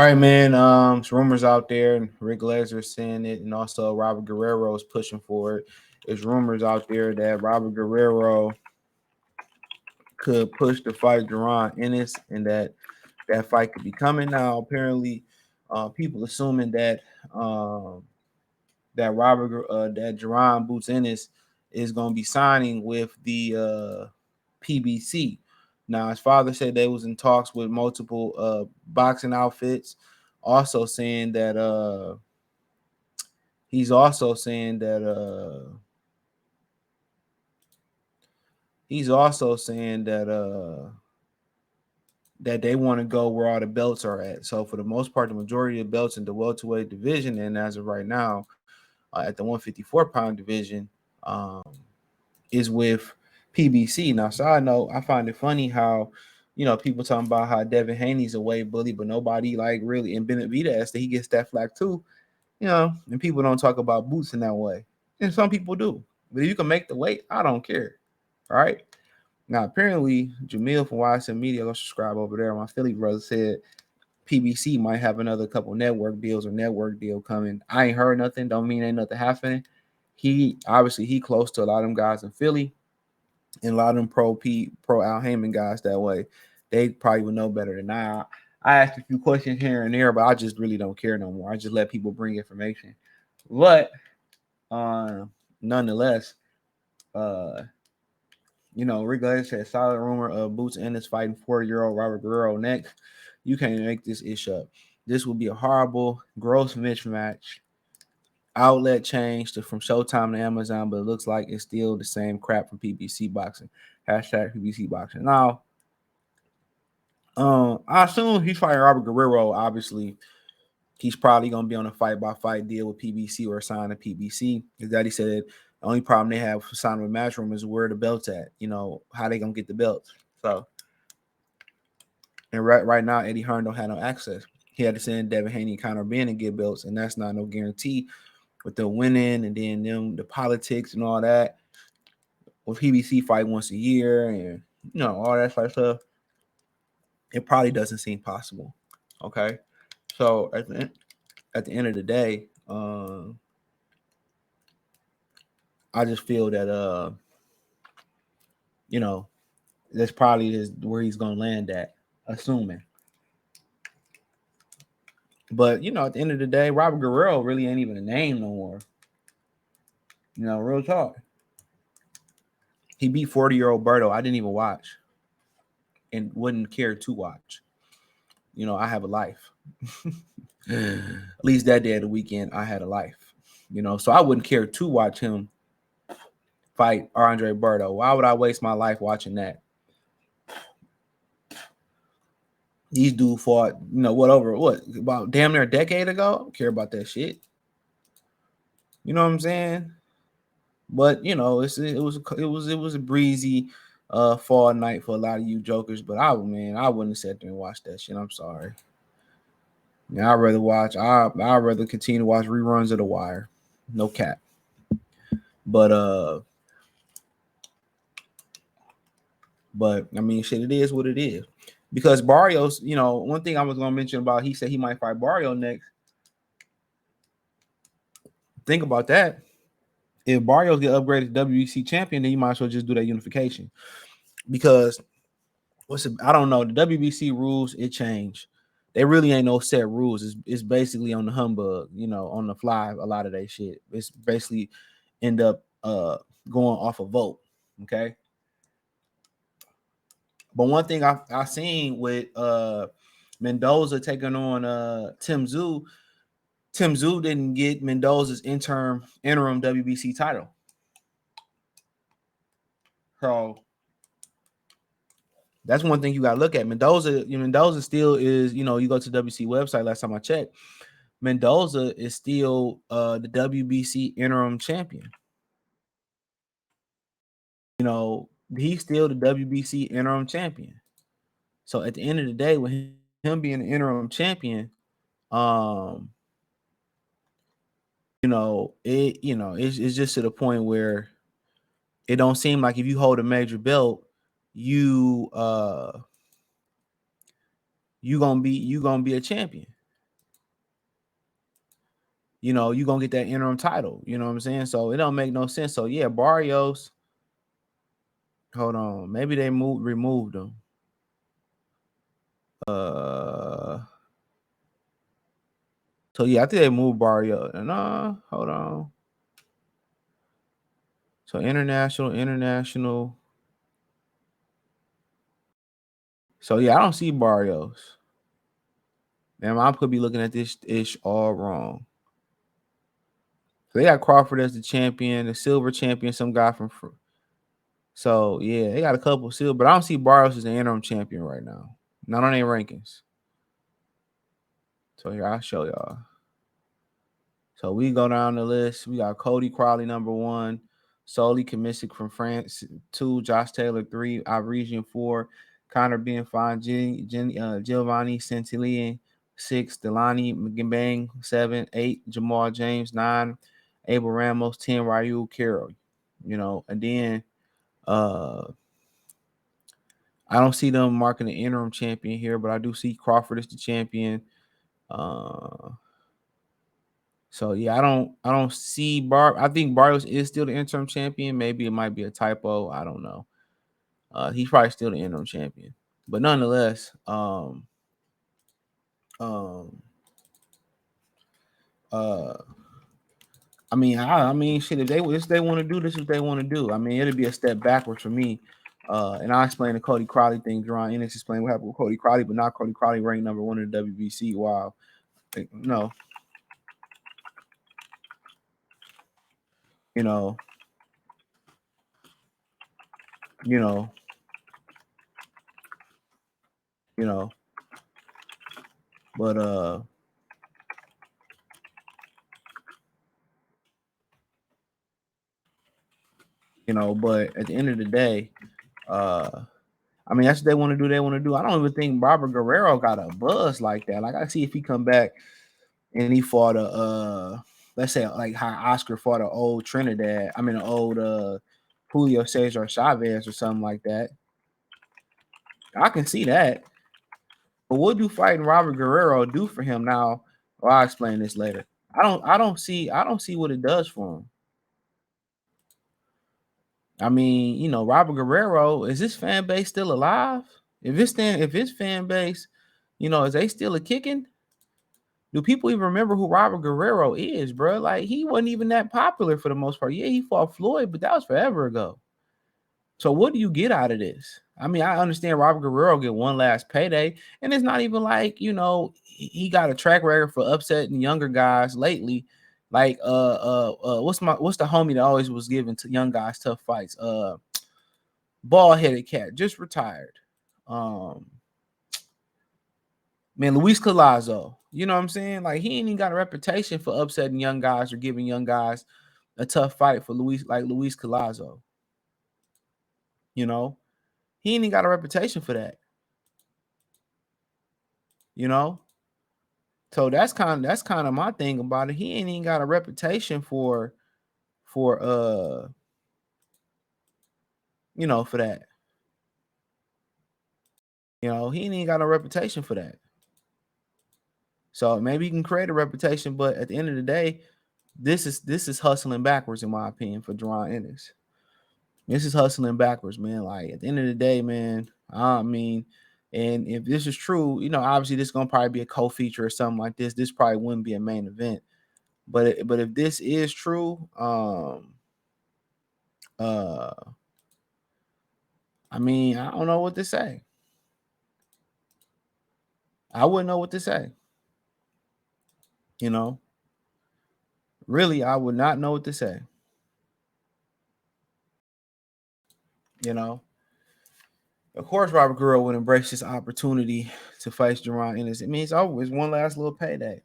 right, man. It's rumors out there, and Rick Lesnar saying it, and also Robert Guerrero is pushing for it. There's rumors out there that Robert Guerrero could push the fight Jaron Ennis, and that fight could be coming now. Apparently, people assuming um, that Jaron Boots Ennis is going to be signing with the PBC. Now, his father said they was in talks with multiple boxing outfits. Also saying that he's also saying that he's also saying that they want to go where all the belts are at. So for the most part, the majority of belts in the welterweight division, and as of right now, at the 154-pound division, is with PBC. Now, side note, I find it funny how, people talking about how Devin Haney's a weight bully, but nobody like really, and Benavidez that he gets that flack too, and people don't talk about Boots in that way. And some people do. But if you can make the weight, I don't care. All right. Now, apparently, Jamil from YSM Media, go subscribe over there. My Philly brother said PBC might have another couple network deals or network deal coming. I ain't heard nothing. Don't mean ain't nothing happening. He close to a lot of them guys in Philly, and a lot of them pro Al Heyman guys that way. They probably would know better than I asked a few questions here and there, but I just really don't care no more. I just let people bring information. But nonetheless, Rick Glazer said solid rumor of Boots Ennis fighting 40-year-old Robert Guerrero next. You can't make this ish up. This will be a horrible, gross mismatch. Outlet changed from Showtime to Amazon, but it looks like it's still the same crap from PBC Boxing. Hashtag PBC Boxing. Now, I assume he's fighting Robert Guerrero. Obviously, he's probably going to be on a fight-by-fight deal with PBC or sign a PBC. His daddy said the only problem they have for signing with Matchroom is where the belt's at. How they going to get the belts. So, and right now, Eddie Hearn don't have no access. He had to send Devin Haney and Conor Ben and get belts, and that's not no guarantee with the winning and then the politics and all that. With PBC fight once a year and all that sort of stuff, it probably doesn't seem possible. Okay, so at the end of the day, I just feel that that's probably is where he's gonna land at, assuming. But at the end of the day, Robert Guerrero really ain't even a name no more. Real talk. He beat 40-year-old Berto. I didn't even watch and wouldn't care to watch. I have a life. At least that day of the weekend, I had a life. So I wouldn't care to watch him fight Andre Berto. Why would I waste my life watching that? These dudes fought, about damn near a decade ago? I don't care about that shit. You know what I'm saying? But it was a breezy fall night for a lot of you jokers. But I wouldn't sit there and watch that shit. I'm sorry. I'd rather continue to watch reruns of The Wire. No cap. But I mean, shit, it is what it is. Because Barrios, one thing I was gonna mention about, he said he might fight Barrio next. Think about that. If Barrios get upgraded to WBC champion, then you might as well just do that unification. Because I don't know, the WBC rules, it changed. They really ain't no set rules. It's basically on the humbug, on the fly, a lot of that shit. It's basically end up going off a vote. Okay. But one thing I seen with Mendoza taking on Tim Tszyu didn't get Mendoza's interim WBC title. So that's one thing you got to look at. Mendoza still is, you go to the WBC website, last time I checked, Mendoza is still the WBC interim champion. He's still the WBC interim champion. So at the end of the day, with him being the interim champion, it's just to the point where it don't seem like if you hold a major belt, you gonna be a champion. you're gonna get that interim title. You know what I'm saying? So it don't make no sense. So yeah, Barrios. Hold on, maybe they removed him. So yeah, I think they moved Barrios. Hold on. So international. So yeah, I don't see Barrios. Damn, I could be looking at this ish all wrong. So they got Crawford as the champion, the silver champion, some guy from. So yeah, they got a couple silver, but I don't see Barrios as the interim champion right now. Not on their rankings. So here I'll show y'all. So we go down the list. We got Cody Crowley number 1, Soli Kamisic from France 2, Josh Taylor 3, Ivresian 4, Connor being fine, Giovanni Santillan 6, Delani McGimbang 7, 8, Jamal James 9, Abel Ramos 10, Ryu Carroll. And then I don't see them marking the interim champion here, but I do see Crawford as the champion. So yeah, I don't see I think Barrios is still the interim champion. Maybe it might be a typo. I don't know. He's probably still the interim champion. But nonetheless, I mean, shit. If they want to do this, if they want to do, I mean, it'll be a step backwards for me. And I'll explain the Cody Crowley thing. Jaron Ennis explained what happened with Cody Crowley, but not Cody Crowley ranked number 1 in the WBC. Wow, no, you know, you know, you know, but but at the end of the day, I mean, that's what they want to do. They want to do. I don't even think Robert Guerrero got a buzz like that. Like I see if he come back and he fought let's say like how Oscar fought an old Trinidad. I mean, an old Julio Cesar Chavez or something like that. I can see that. But what do fighting Robert Guerrero do for him now? Well, I'll explain this later. I don't see what it does for him. I mean, Robert Guerrero, is his fan base still alive? If his fan base, is they still a kicking? Do people even remember who Robert Guerrero is, bro? Like he wasn't even that popular for the most part. Yeah, he fought Floyd, but that was forever ago. So what do you get out of this? I mean, I understand Robert Guerrero get one last payday, and it's not even like he got a track record for upsetting younger guys lately. Like what's the homie that always was giving to young guys tough fights? Bald headed cat, just retired. Man, Luis Collazo. You know what I'm saying? Like he ain't even got a reputation for upsetting young guys or giving young guys a tough fight for Luis Collazo. You know, he ain't even got a reputation for that. You know, so that's kind of my thing about it. He ain't even got a reputation for for for that. He ain't even got a reputation for that. So maybe he can create a reputation, but at the end of the day, this is hustling backwards in my opinion for Jaron Ennis. This is hustling backwards, man. Like at the end of the day, man. I mean, and if this is true, obviously this is gonna probably be a co-feature or something like this. This probably wouldn't be a main event. But if this is true, I mean, I don't know what to say. I wouldn't know what to say. Really, I would not know what to say. You know, of course, Robert Guerrero would embrace this opportunity to face Jaron Ennis. It means always one last little payday.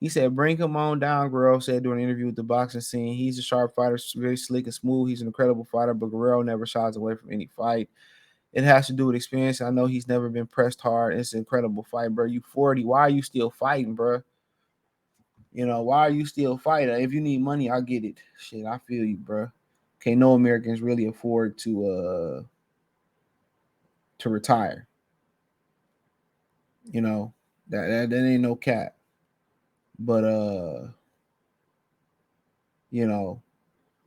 He said, "Bring him on down." Guerrero said during an interview with the boxing scene, "He's a sharp fighter, very slick and smooth. He's an incredible fighter, but Guerrero never shies away from any fight. It has to do with experience. I know he's never been pressed hard. It's an incredible fight, bro. You 40. Why are you still fighting, bro? Why are you still fighting? If you need money, I get it. Shit, I feel you, bro. Okay, no Americans really afford to retire. That ain't no cap. But you know.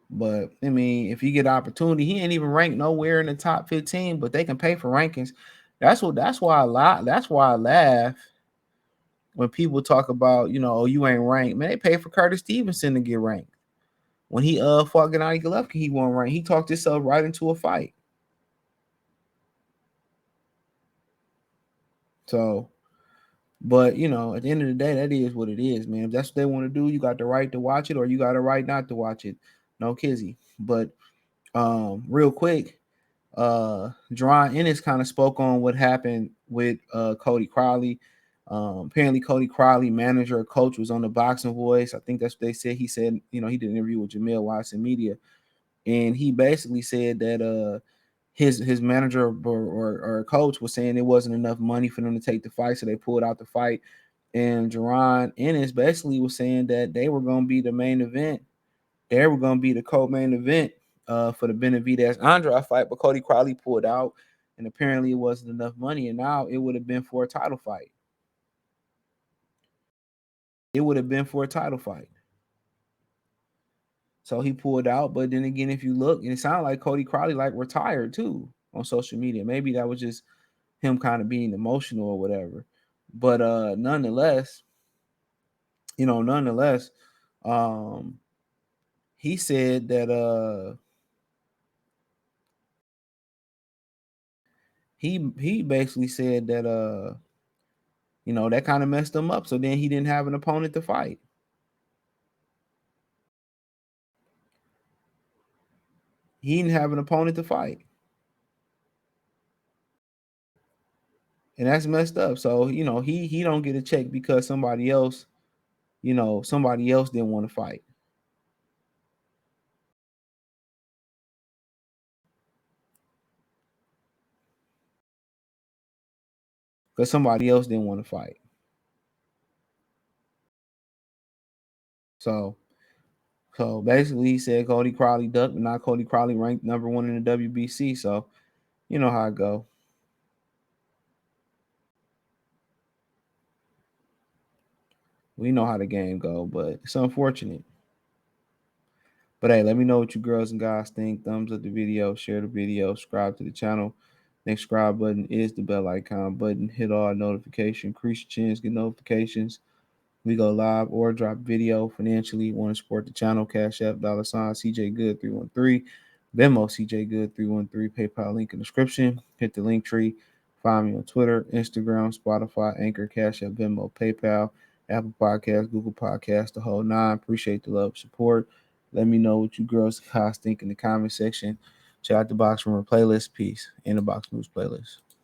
But I mean, if you get opportunity, he ain't even ranked nowhere in the top 15, but they can pay for rankings. That's why I laugh when people talk about, oh, you ain't ranked. Man, they pay for Curtis Stevenson to get ranked. When he fought Gennady Golovkin, he won ranked. He talked himself right into a fight. So, but at the end of the day, that is what it is, man. If that's what they want to do, you got the right to watch it, or you got the right not to watch it. No kizzy. But real quick, Jaron Ennis kind of spoke on what happened with Cody Crowley. Apparently, Cody Crowley, manager or coach, was on the Boxing Voice. I think that's what they said. He said, he did an interview with Jamil Watson Media, and he basically said that his manager or coach was saying it wasn't enough money for them to take the fight, so they pulled out the fight. And Jaron Ennis basically was saying that they were going to be the main event. They were going to be the co-main event for the Benavidez Andrade fight, but Cody Crowley pulled out, and apparently it wasn't enough money, and now it would have been for a title fight. It would have been for a title fight. So he pulled out, but then again, if you look, and it sounded like Cody Crowley retired too on social media. Maybe that was just him kind of being emotional or whatever. But nonetheless, um, he said that he basically said that that kind of messed him up. So then he didn't have an opponent to fight. He didn't have an opponent to fight. And that's messed up. So, he don't get a check because somebody else didn't want to fight. Because somebody else didn't want to fight. So basically he said Cody Crowley ducked, but not Cody Crowley ranked number 1 in the WBC. So you know how it go. We know how the game go, but it's unfortunate. But hey, let me know what you girls and guys think. Thumbs up the video, share the video, subscribe to the channel. Next subscribe button is the bell icon button. Hit all notifications, increase your chance, get notifications. We go live or drop video financially. Want to support the channel? Cash App, $ CJ Good 313, Venmo CJ Good 313, PayPal link in the description. Hit the link tree. Find me on Twitter, Instagram, Spotify, Anchor, Cash App, Venmo, PayPal, Apple Podcasts, Google Podcasts, the whole nine. Appreciate the love, support. Let me know what you girls guys think in the comment section. Check out the Box Room playlist. Peace. In the Box News playlist.